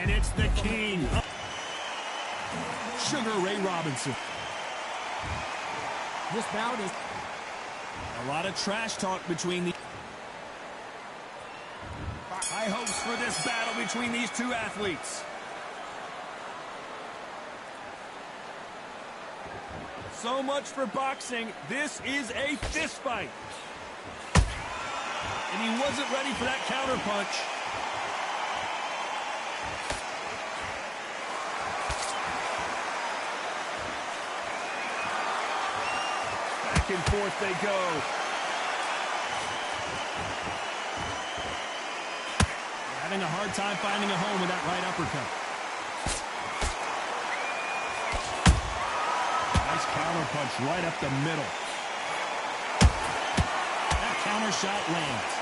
And it's the King. Sugar Ray Robinson. This bout is a lot of trash talk between the high hopes for this battle between these two athletes. So much for boxing. This is a fist fight. And he wasn't ready for that counter punch. Back and forth they go. Having a hard time finding a home with that right uppercut. Nice counter punch right up the middle. That counter shot lands.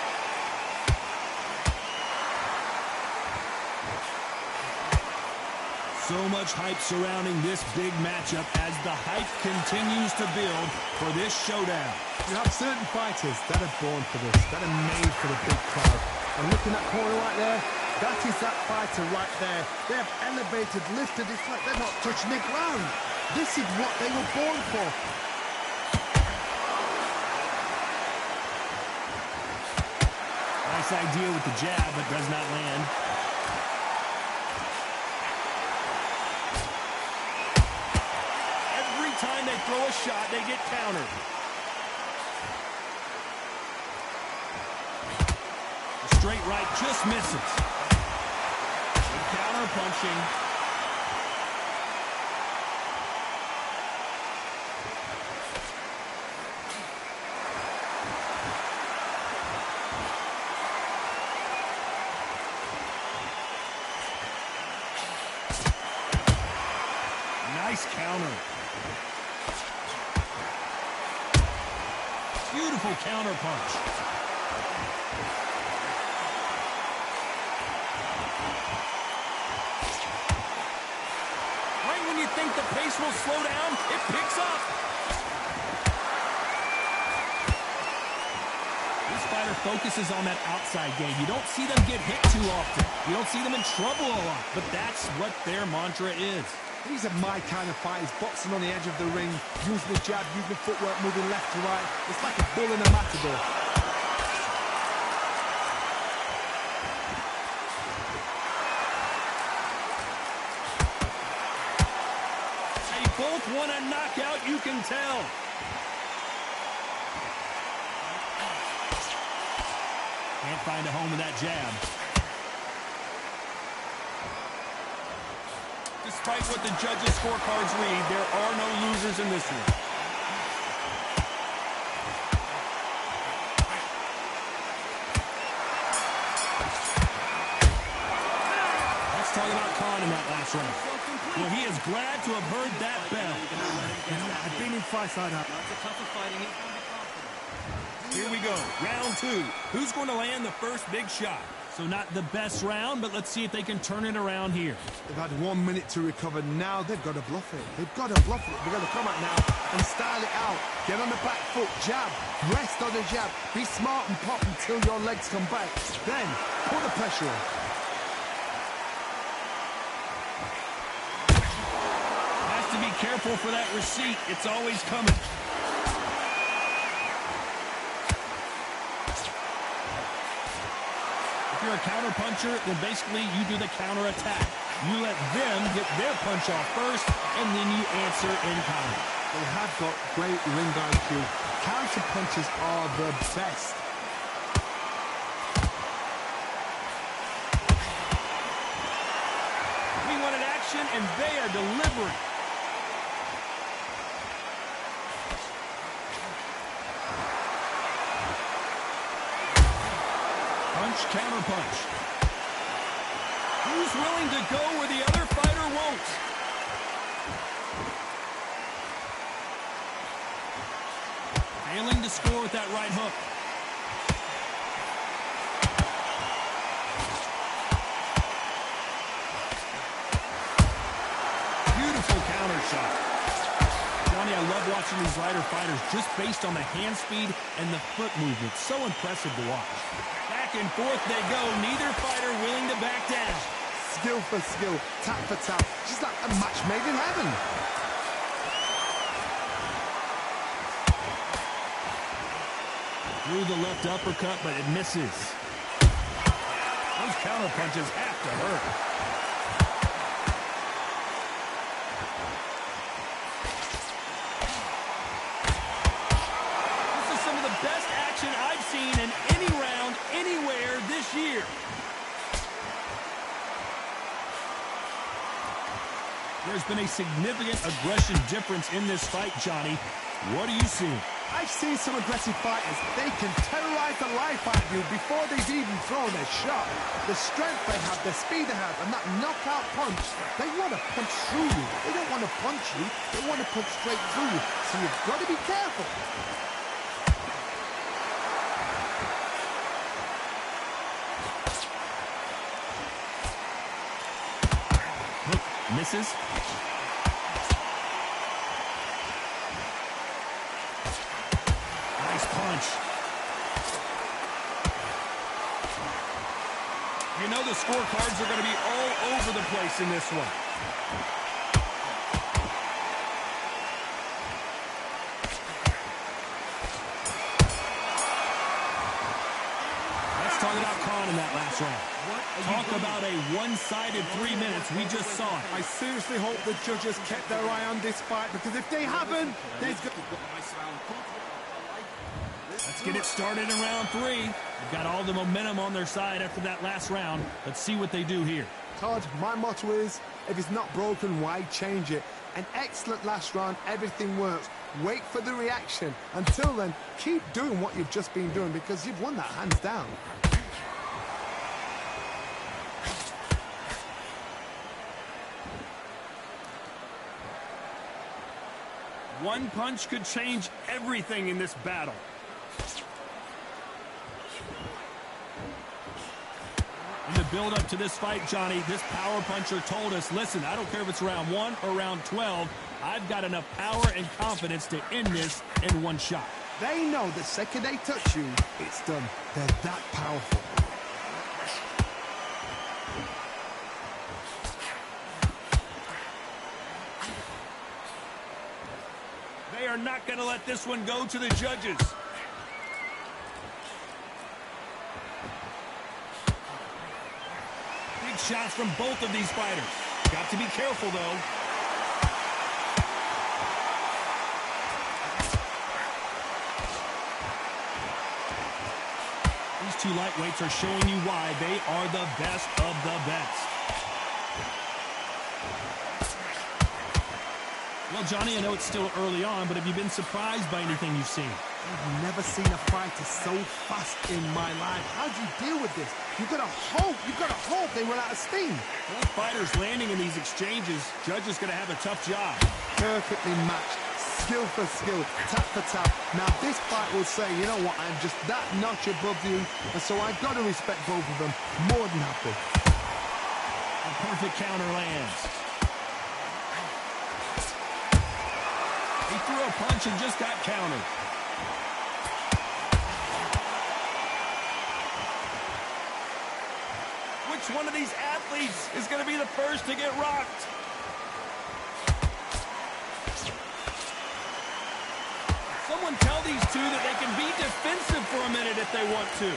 So much hype surrounding this big matchup as the hype continues to build for this showdown. You have certain fighters that are born for this, that are made for the big crowd. And looking at that corner right there, that is that fighter right there. They have elevated, lifted, it's like they're not touching the ground. This is what they were born for. Nice idea with the jab, but does not land. Every time they throw a shot, they get countered. The straight right just misses. Good counter punching. Nice counter. Beautiful counter punch. Right when you think the pace will slow down, it picks up. This fighter focuses on that outside game. You don't see them get hit too often. You don't see them in trouble a lot, but that's what their mantra is. These are my kind of fighters, boxing on the edge of the ring, using the jab, using the footwork, moving left to right. It's like a bull in a matador. They both want a knockout, you can tell. Can't find a home with that jab. Despite what the judges' scorecards read, there are no losers in this one. Let's talk about Khan in that last round. Well, he is glad to have heard that bell. I've been in fights like that. Here we go, round two. Who's going to land the first big shot? So not the best round, but let's see if they can turn it around here. They've had 1 minute to recover. Now they've got to bluff it. They've got to bluff it. They've got to come out now and style it out. Get on the back foot, jab, rest on the jab. Be smart and pop until your legs come back. Then, put the pressure on. Has to be careful for that receipt. It's always coming. If you're a counter puncher, then basically you do the counter attack. You let them get their punch off first, and then you answer in kind. They have got great ring IQ. Counter punches are the best. We wanted action, and they are delivering. Punch, counter punch. Who's willing to go where the other fighter won't? Failing to score with that right hook. Beautiful counter shot. Johnny, I love watching these lighter fighters just based on the hand speed and the foot movement. So impressive to watch. Back and forth they go. Neither fighter willing to back down. skill for skill, tap for tap. Just like a match made in heaven. Through the left uppercut, but it misses. Those counter punches have to hurt. This is some of the best action I've seen in any round, anywhere this year. There's been a significant aggression difference in this fight, Johnny. What are you seeing? I've seen some aggressive fighters. They can terrorize the life out of you before they've even thrown their shot. The strength they have, the speed they have, and that knockout punch, they want to punch through you. They don't want to punch you. They want to punch straight through you. So you've got to be careful. Hook misses. Punch. You know the scorecards are going to be all over the place in this one. Let's talk about Khan in that last round. Talk about a one-sided 3 minutes. We just saw it. I seriously hope the judges kept their eye on this fight, because if they haven't, there's going to... Let's get it started in round 3. They've got all the momentum on their side after that last round. Let's see what they do here. Todd, my motto is, if it's not broken, why change it? An excellent last round, everything works. Wait for the reaction. Until then, keep doing what you've just been doing, because you've won that hands down. One punch could change everything in this battle. In the build-up to this fight, Johnny, this power puncher told us, listen, I don't care if it's round 1 or round 12, I've got enough power and confidence to end this in one shot. They know the second they touch you, it's done. They're that powerful. They are not going to let this one go to the judges. Big shots from both of these fighters. Got to be careful, though. These two lightweights are showing you why they are the best of the best. Well, Johnny, I know it's still early on, but have you been surprised by anything you've seen? I've never seen a fighter so fast in my life. How do you deal with this? You've got to hope they run out of steam. Well, fighters landing in these exchanges, judges going to have a tough job. Perfectly matched, skill for skill, tap for tap. Now this fight will say, you know what, I'm just that notch above you, and so I've got to respect both of them. More than happy. A perfect counter lands. He threw a punch and just got countered. Which one of these athletes is going to be the first to get rocked? Someone tell these two that they can be defensive for a minute if they want to.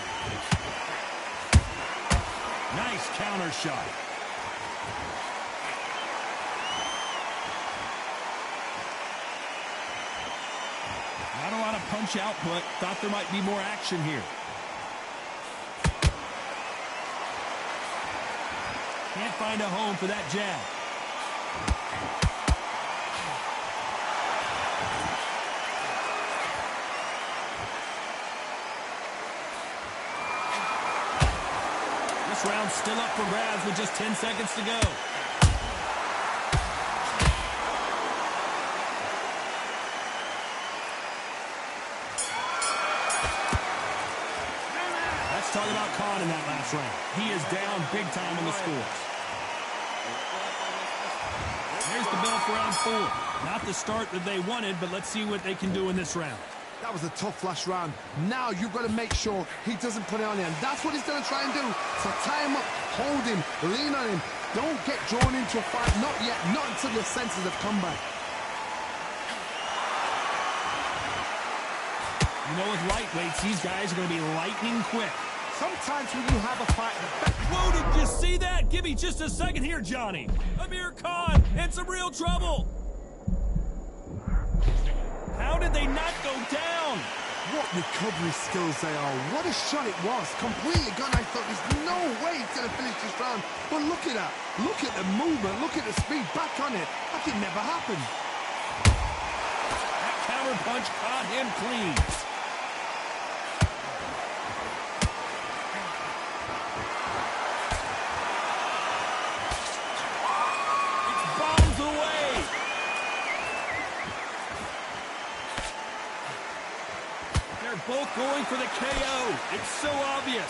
Nice counter shot. Not a lot of punch output. Thought there might be more action here. Can't find a home for that jab. This round's still up for grabs with just 10 seconds to go. Talk about Khan in that last round. He is down big time on the scores. There's the bell for round 4. Not the start that they wanted, but let's see what they can do in this round. That was a tough last round. Now you've got to make sure he doesn't put it on you, and that's what he's going to try and do. So tie him up, hold him, lean on him, Don't get drawn into a fight. Not yet. Not until your senses have come back. You know, with lightweights, these guys are going to be lightning quick. Sometimes when you have a fight, whoa, did you see that? Give me just a second here, Johnny. Amir Khan in some real trouble. How did they not go down? What recovery skills they are. What a shot it was. Completely gone. I thought there's no way he's going to finish this round. But look at that. Look at the movement. Look at the speed. Back on it. Like it never happened. That counter punch caught him clean. Both going for the KO. It's so obvious.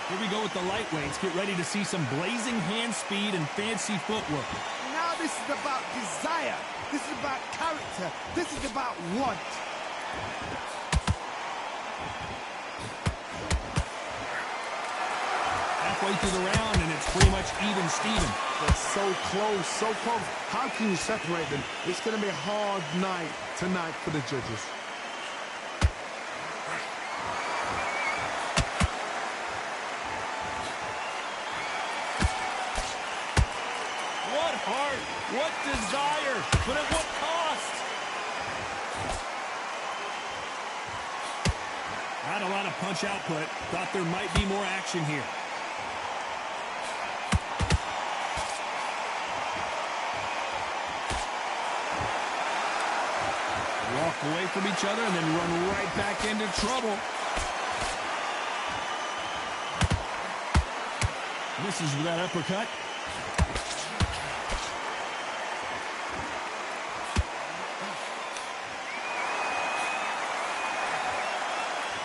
Here we go with the lightweights. Get ready to see some blazing hand speed and fancy footwork. Now this is about desire. This is about character. This is about want. Halfway through the round, and it's pretty much even Steven. They're so close, so close. How can you separate them? It's going to be a hard night tonight for the judges. What heart, what desire, but at what cost? Not a lot of punch output. Thought there might be more action here. Walk away from each other and then run right back into trouble. Misses with that uppercut.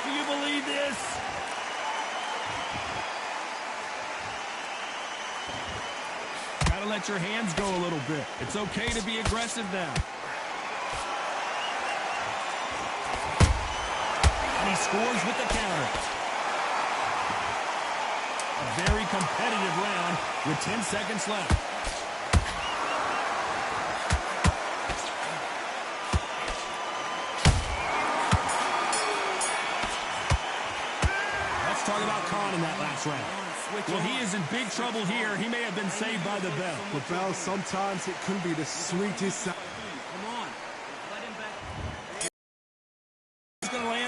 Do you believe this? Gotta let your hands go a little bit. It's okay to be aggressive now. He scores with the counter. A very competitive round with 10 seconds left. Let's talk about Khan in that last round. Well, he is in big trouble here. He may have been saved by the bell. The bell, sometimes it can be the sweetest sound.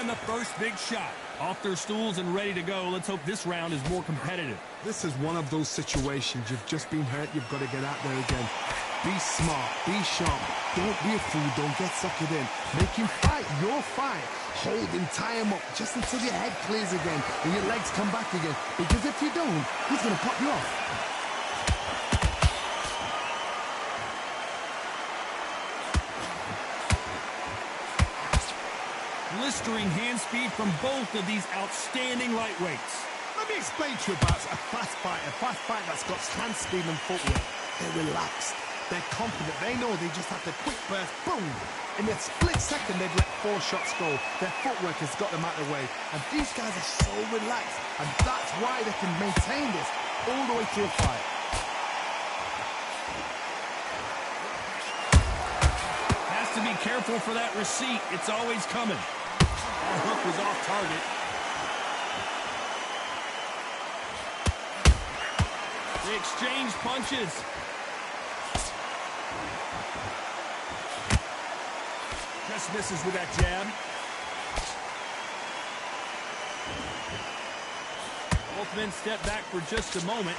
The first big shot. Off their stools and ready to go. Let's hope this round is more competitive. This is one of those situations. You've just been hurt. You've got to get out there again. Be smart. Be sharp. Don't be a fool. Don't get suckered in. Make him fight your fight. Hold him. Tie him up just until your head clears again and your legs come back again. Because if you don't, he's going to pop you off. Blistering hand speed from both of these outstanding lightweights. Let me explain to you about a fast fighter that's got hand speed and footwork. They're relaxed. They're confident. They know they just have to quick burst, boom. In a split second, they've let 4 shots go. Their footwork has got them out of the way. And these guys are so relaxed. And that's why they can maintain this all the way through a fight. Has to be careful for that receipt. It's always coming. That hook was off target. They exchange punches. Just misses with that jab. Both men step back for just a moment.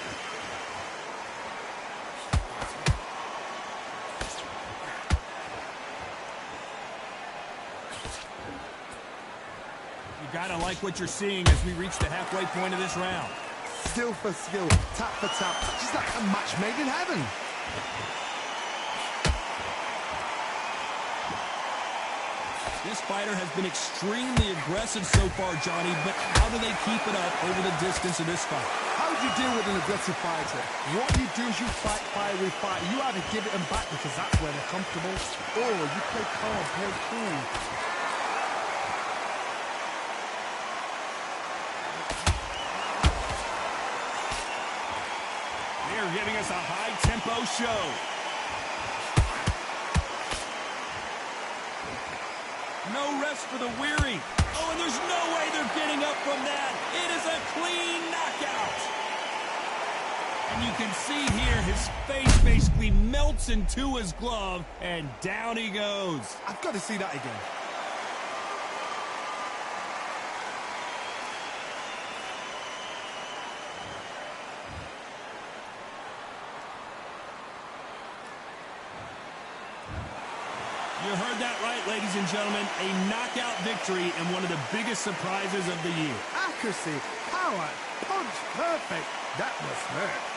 Gotta like what you're seeing as we reach the halfway point of this round. Skill for skill, tap for tap, just like a match made in heaven. This fighter has been extremely aggressive so far, Johnny, but how do they keep it up over the distance of this fight? How do you do with an aggressive fighter? What you do is you fight fire with fire. You either give it them back because that's where they're comfortable, or you play calm, play cool. They're giving us a high-tempo show. No rest for the weary. Oh, and there's no way they're getting up from that. It is a clean knockout. And you can see here his face basically melts into his glove, and down he goes. I've got to see that again. You heard that right, ladies and gentlemen. A knockout victory and one of the biggest surprises of the year. Accuracy, power, punch, perfect. That was hurt.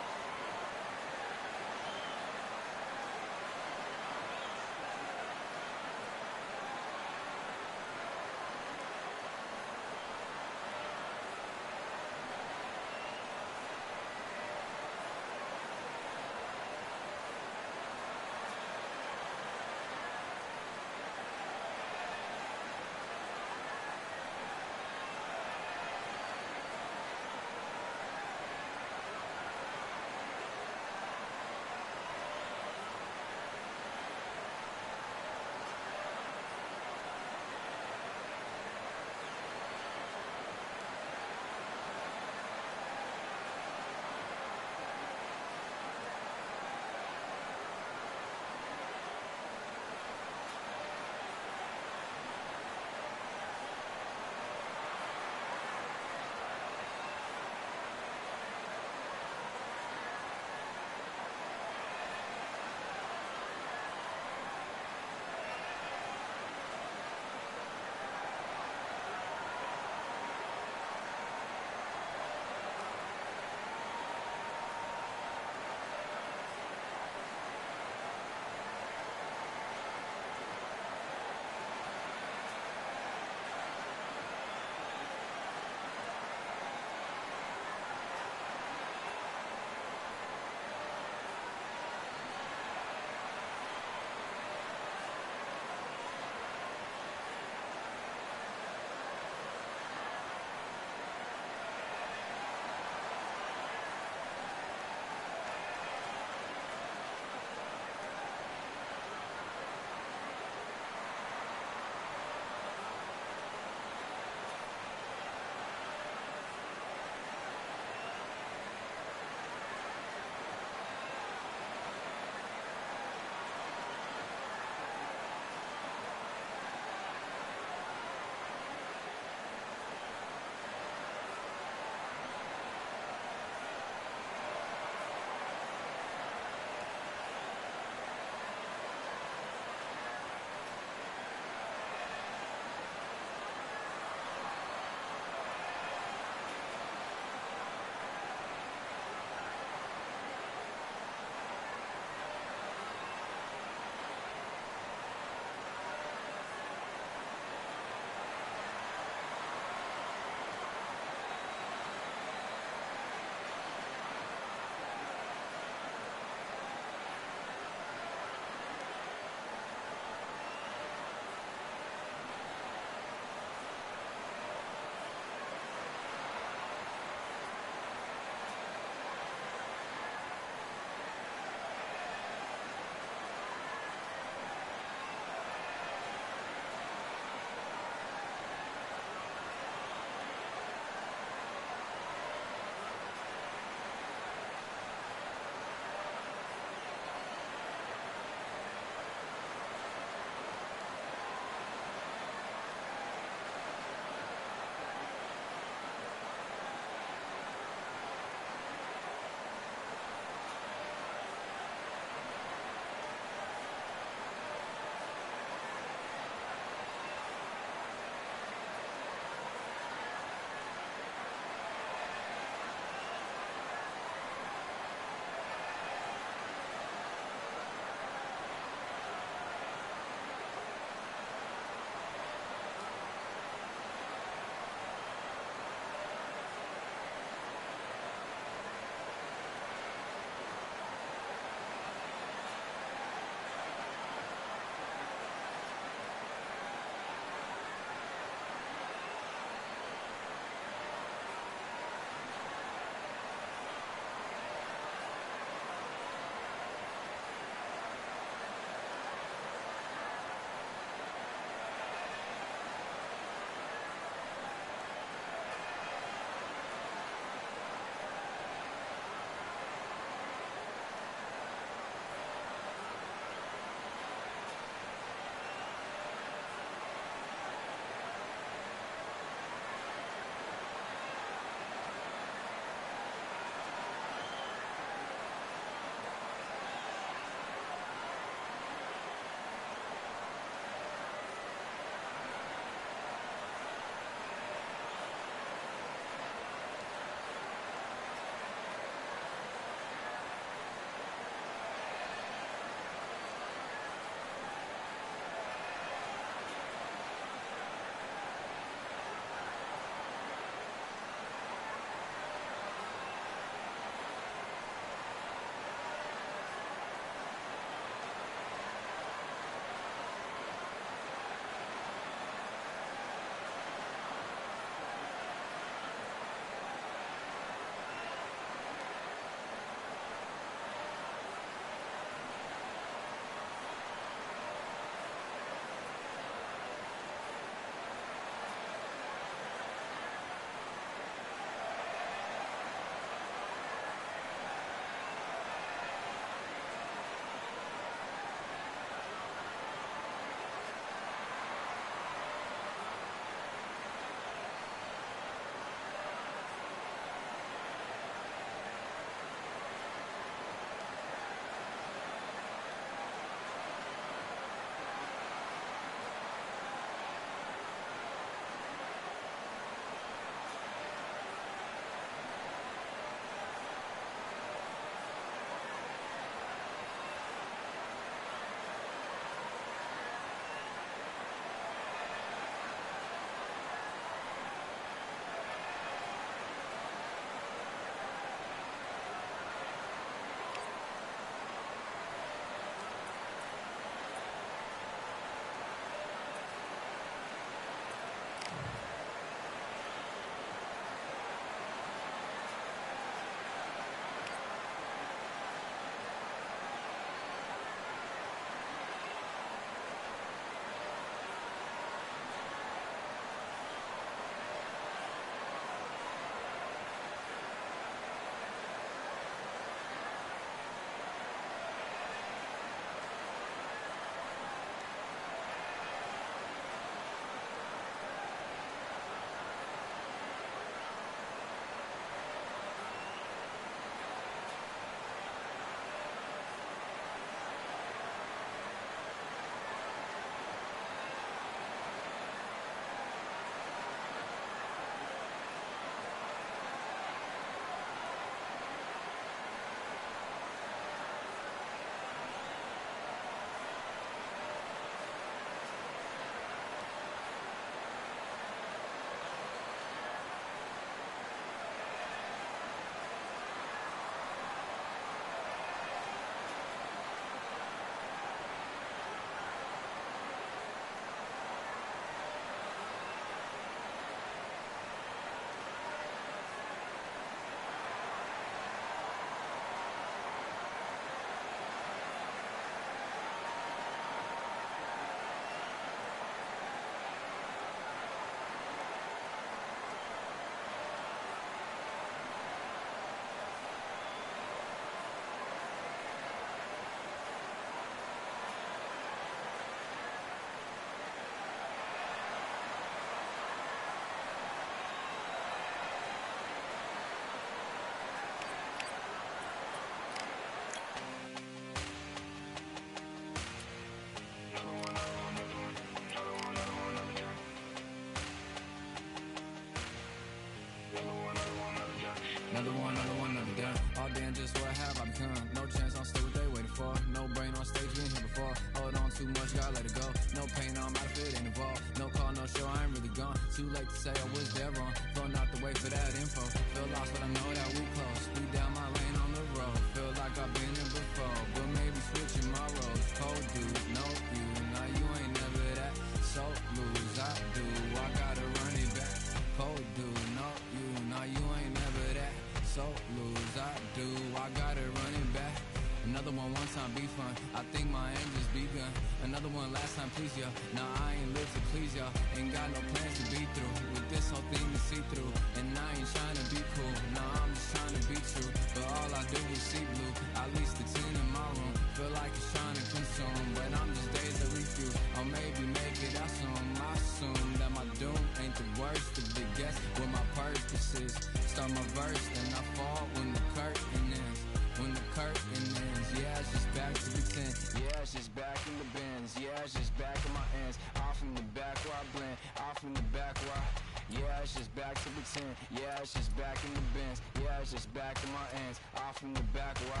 too late to say I was there wrong. Throwing out the way for that info. Feel lost, but I know that we close. We down my lane on the road. Feel like I've been here before, but maybe switching my roles. Cold dude, no you. Now you ain't never that. So lose, I do. I gotta run it back. Cold dude, no you. Now you ain't never that. So lose, I do. I gotta run it back. Another one time be fun. I think my aim just begun. Another one last time, please, y'all. Nah, I ain't live to please y'all. Ain't got no plans to be through. With this whole thing to see through. And I ain't trying to be cool. Nah, I'm just trying to be true. But all I do is see blue. At least the 10 in my room. Feel like it's trying to consume. But I'm just days that refuse. Or maybe make it out soon. I assume that my doom ain't the worst. The big guess what my purpose is. Start my verse, then I fall when the curtain ends. When the curtain ends, yeah, it's just back to the 10. Yeah, it's just back in the bins. Yeah, it's just back in my ends. Off in the back where I blend. Off in the back where yeah, it's just back to the 10. Yeah, it's just back in the bins. Yeah, it's just back in my ends. Off in the back where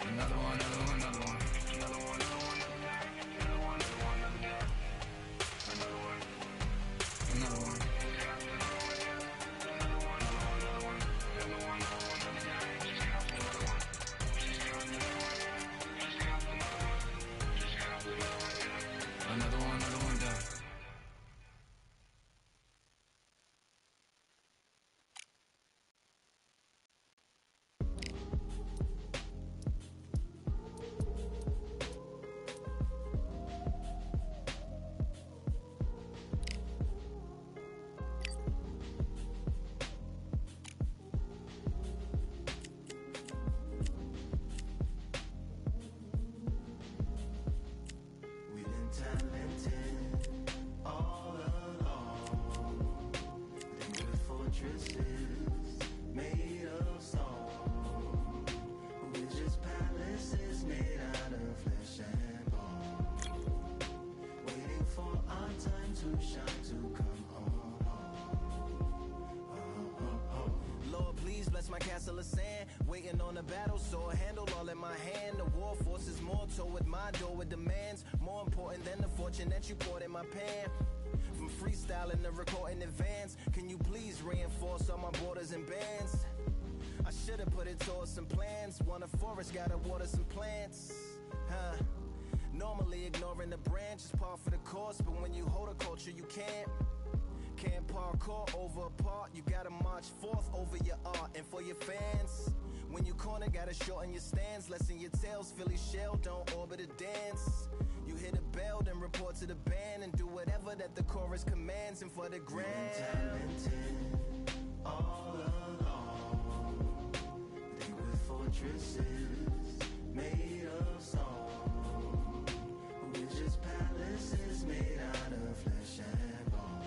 another one, another one, another one. Another one, another one, another one, another one, another one. Another one. Another one done. My castle of sand, waiting on a battle sword, handle all in my hand. The war force is mortal with my door with demands, more important than the fortune that you poured in my pan. From freestyling to recording advance, can you please reinforce all my borders and bands? I should've put it towards some plans. Want a forest, gotta water some plants. Normally ignoring the branch is par for the course, but when you hold a culture you can't parkour over a part. You gotta march forth over your art. And for your fans, when you corner, gotta shorten your stance. Lessen your tails, Philly shell, don't orbit a dance. You hit a bell, then report to the band and do whatever that the chorus commands. And for the grand, talented all along. They were fortresses made of stone. We're just palaces made out of flesh and bone.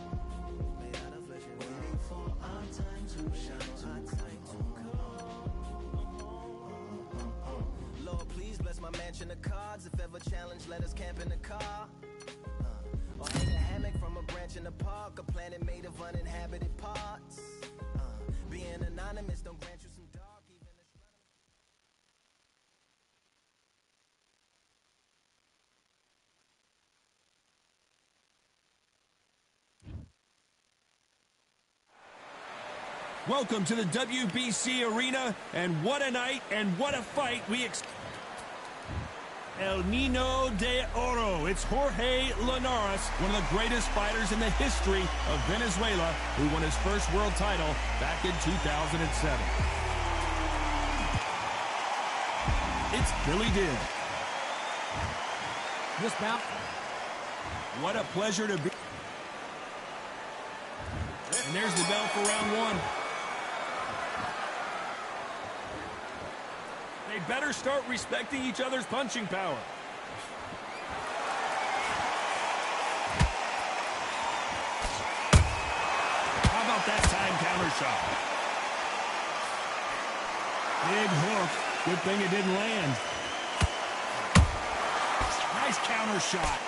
Waiting for our time to shine, to come. Lord, please bless my mansion of cards. If ever challenged, let us camp in the car. Or hang a hammock from a branch in the park. A planet made of uninhabited parts. Being anonymous don't grant you some dark. Even Welcome to the WBC arena, and what a night and what a fight we expect. El Nino de Oro. It's Jorge Linares, one of the greatest fighters in the history of Venezuela, who won his first world title back in 2007. It's Billy Dib. Dismount. What a pleasure to be. And there's the bell for round one. They better start respecting each other's punching power. How about that time counter shot? Big hook. Good thing it didn't land. Nice counter shot.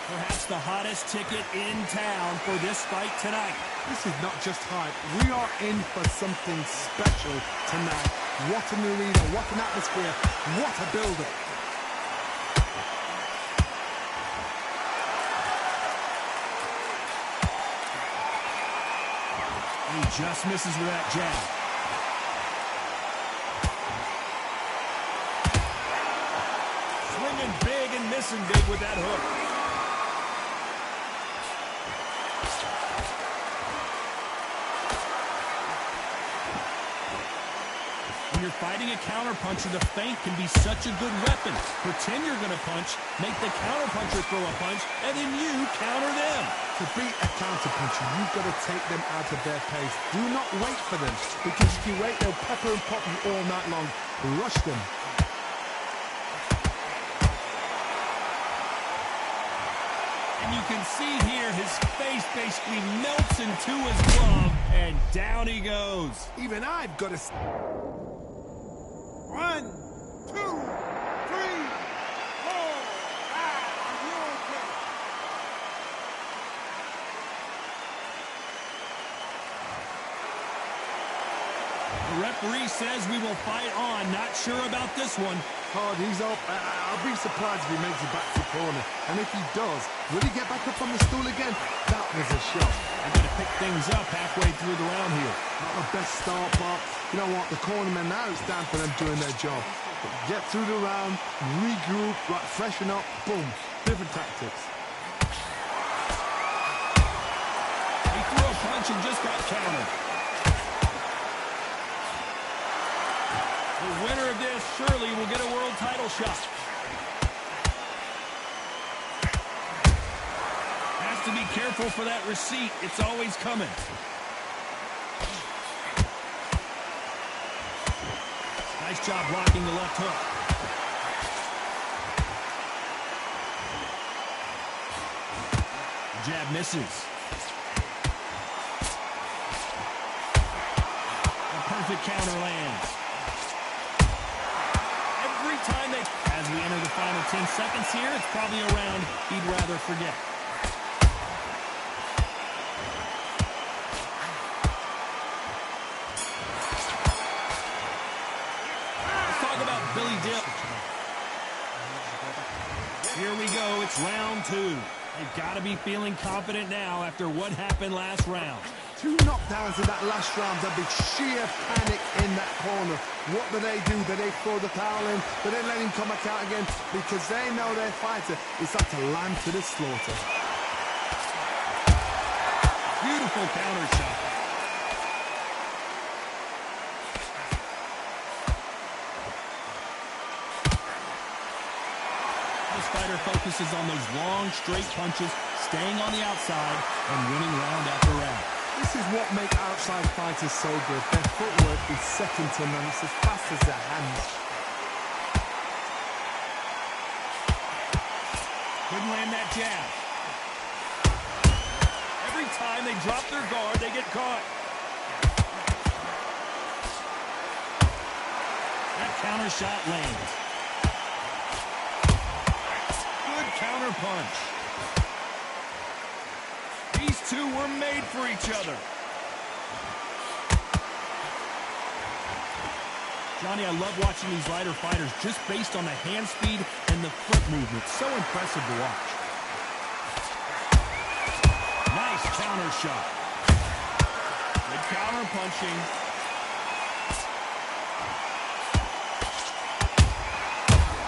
Perhaps the hottest ticket in town for this fight tonight. This is not just hype. We are in for something special tonight. What an arena, what an atmosphere, what a build-up. He just misses with that jab. Swinging big and missing big with that hook. When you're fighting a counterpuncher, the feint can be such a good weapon. Pretend you're going to punch, make the counterpuncher throw a punch, and then you counter them. To beat a counterpuncher, you've got to take them out of their pace. Do not wait for them, because if you wait, they'll pepper and pop you all night long. Rush them. And you can see here his face basically melts into his glove, and down he goes. Even I've got to... 1, 2, 3, 4, 5, and you're okay. The referee says we will fight on. Not sure about this one. Hard, he's up. I'll be surprised if he makes it back to the corner. And if he does, will he get back up on the stool again? That was a shot. I'm going to pick things up halfway through the round here. Not the best start, but you know what? The cornermen now, it's down for them doing their job. Get through the round, regroup, right, freshen up, boom. Different tactics. He threw a punch and just got countered. The winner of this surely will get a world title shot. Has to be careful for that receipt. It's always coming. Nice job blocking the left hook. The jab misses. A perfect counter lands. Every time as we enter the final 10 seconds here, it's probably a round he'd rather forget. Here we go, it's round 2. They've got to be feeling confident now after what happened last round. 2 knockdowns in that last round. There'll be sheer panic in that corner. What do? Do they throw the towel in? Do they let him come back out again? Because they know their fighter is up to lamb to the slaughter. Beautiful counter shot. This fighter focuses on those long, straight punches, staying on the outside, and winning round after round. This is what makes outside fighters so good. Their footwork is second to none. It's as fast as their hands. Couldn't land that jab. Every time they drop their guard, they get caught. That counter shot lands. Good counter punch. These two were made for each other. Johnny, I love watching these lighter fighters just based on the hand speed and the foot movement. So impressive to watch. Nice counter shot. Good counter punching.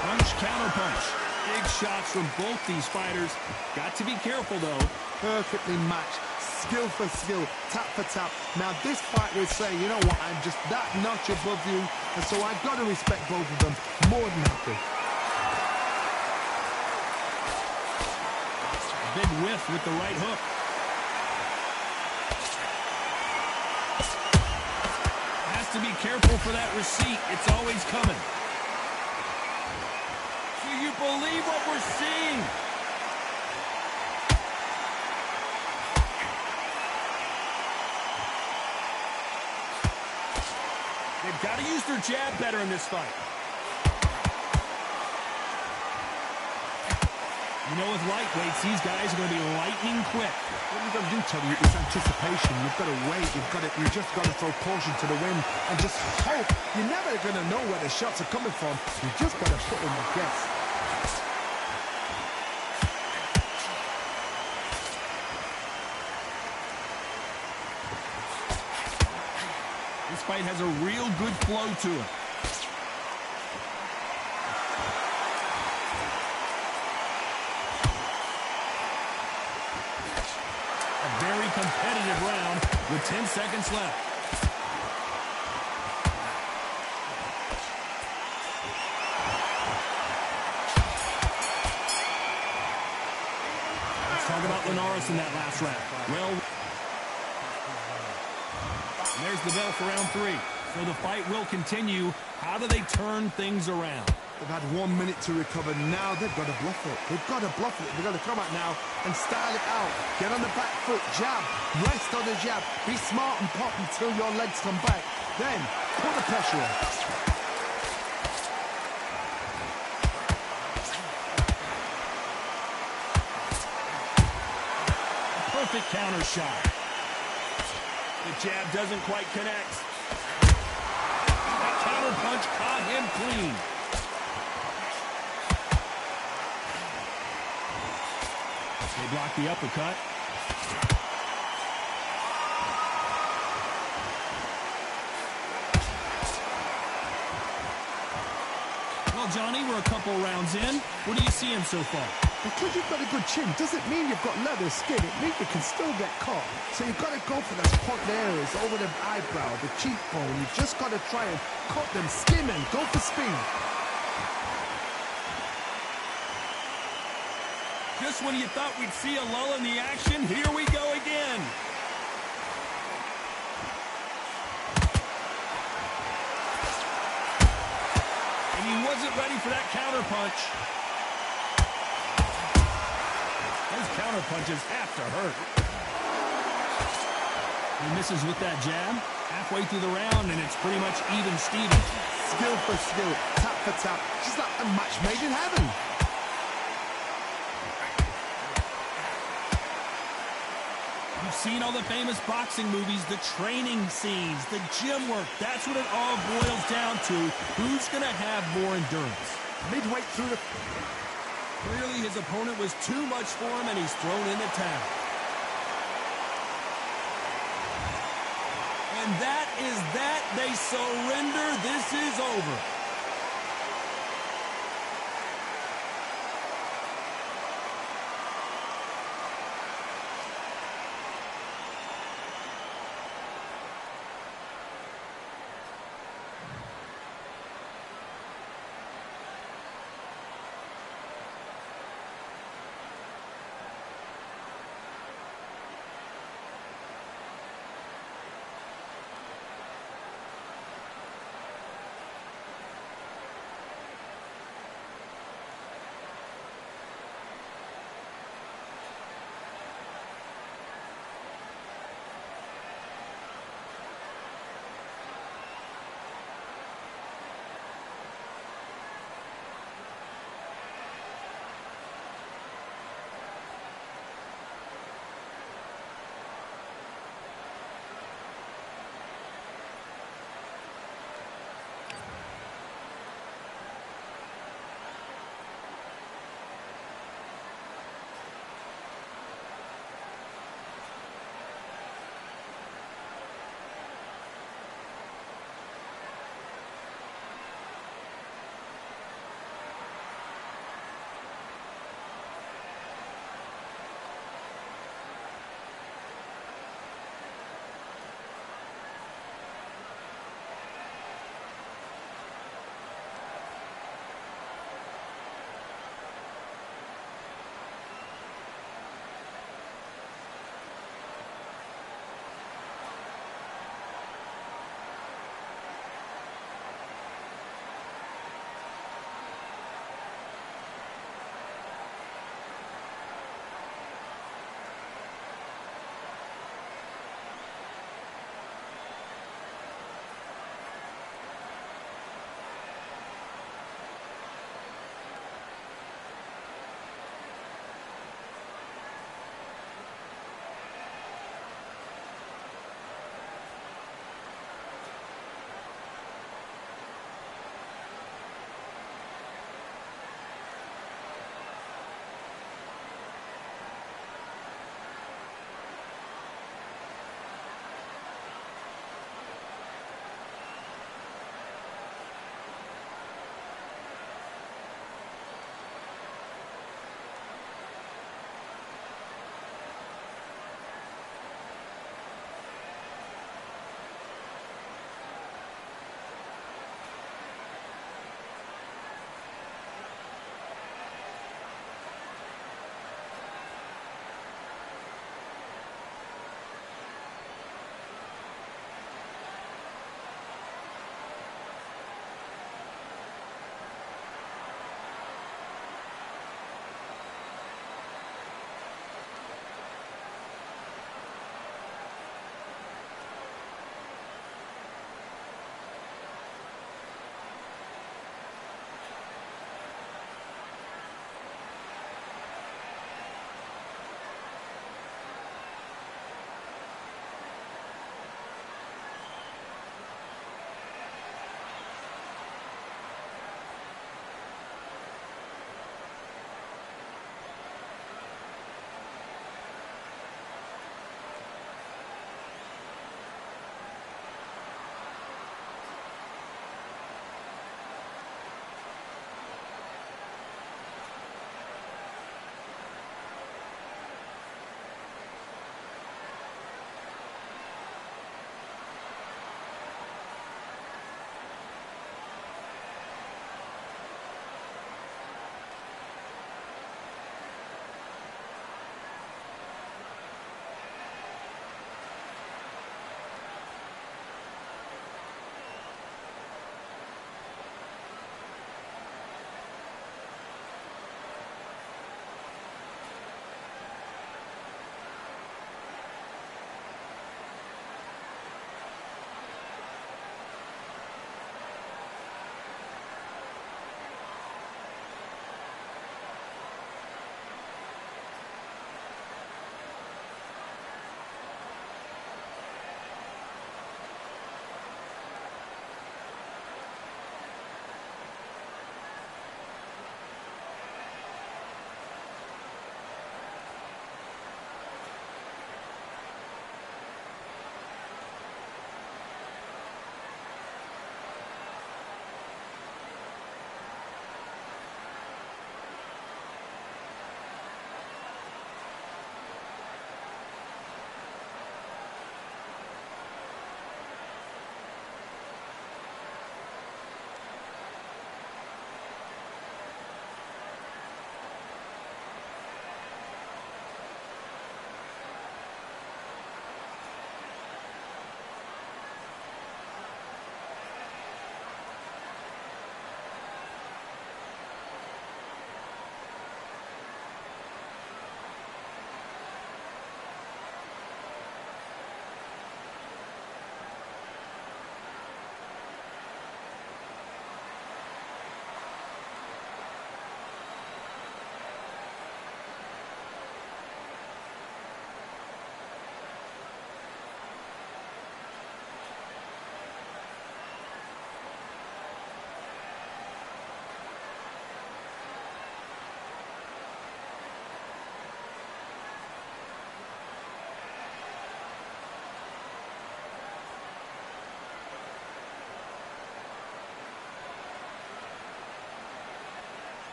Punch, counter punch. Big shots from both these fighters. Got to be careful, though. Perfectly matched. Skill for skill, tap for tap. Now this fighter is saying, you know what, I'm just that notch above you, and so I've got to respect both of them more than happy. Big whiff with the right hook. Has to be careful for that receipt. It's always coming. Do you believe what we're seeing? They've got to use their jab better in this fight. You know, with lightweights, these guys are going to be lightning quick. What you've got to do, Tony, is anticipation. You've got to wait. You just got to throw caution to the wind and just hope. You're never going to know where the shots are coming from. You just got to put in the guess. This fight has a real good flow to it. Very competitive round with 10 seconds left. Let's talk about Linares in that last round. Well, there's the bell for round 3. So the fight will continue. How do they turn things around? They've had 1 minute to recover. Now they've got to bluff it. They've got to bluff it. They've got to come out now and style it out. Get on the back foot, jab, rest on the jab. Be smart and pop until your legs come back. Then put the pressure on. Perfect counter shot. The jab doesn't quite connect. That counter punch caught him clean. They block the uppercut. Well, Johnny, we're a couple rounds in. What do you see him so far? Because you've got a good chin doesn't mean you've got leather skin. It means you can still get caught. So you've got to go for those point areas over the eyebrow, the cheekbone. You've just got to try and cut them, skim and go for speed. Just when you thought we'd see a lull in the action, here we go again. And he wasn't ready for that counter punch. Those counter punches have to hurt. He misses with that jab. Halfway through the round, and it's pretty much even Steven. Skill for skill, tap for tap. She's like a match made in heaven. You've seen all the famous boxing movies, the training scenes, the gym work. That's what it all boils down to. Who's going to have more endurance? Midway through the... Clearly his opponent was too much for him, and he's thrown in the towel. And that is that. They surrender. This is over.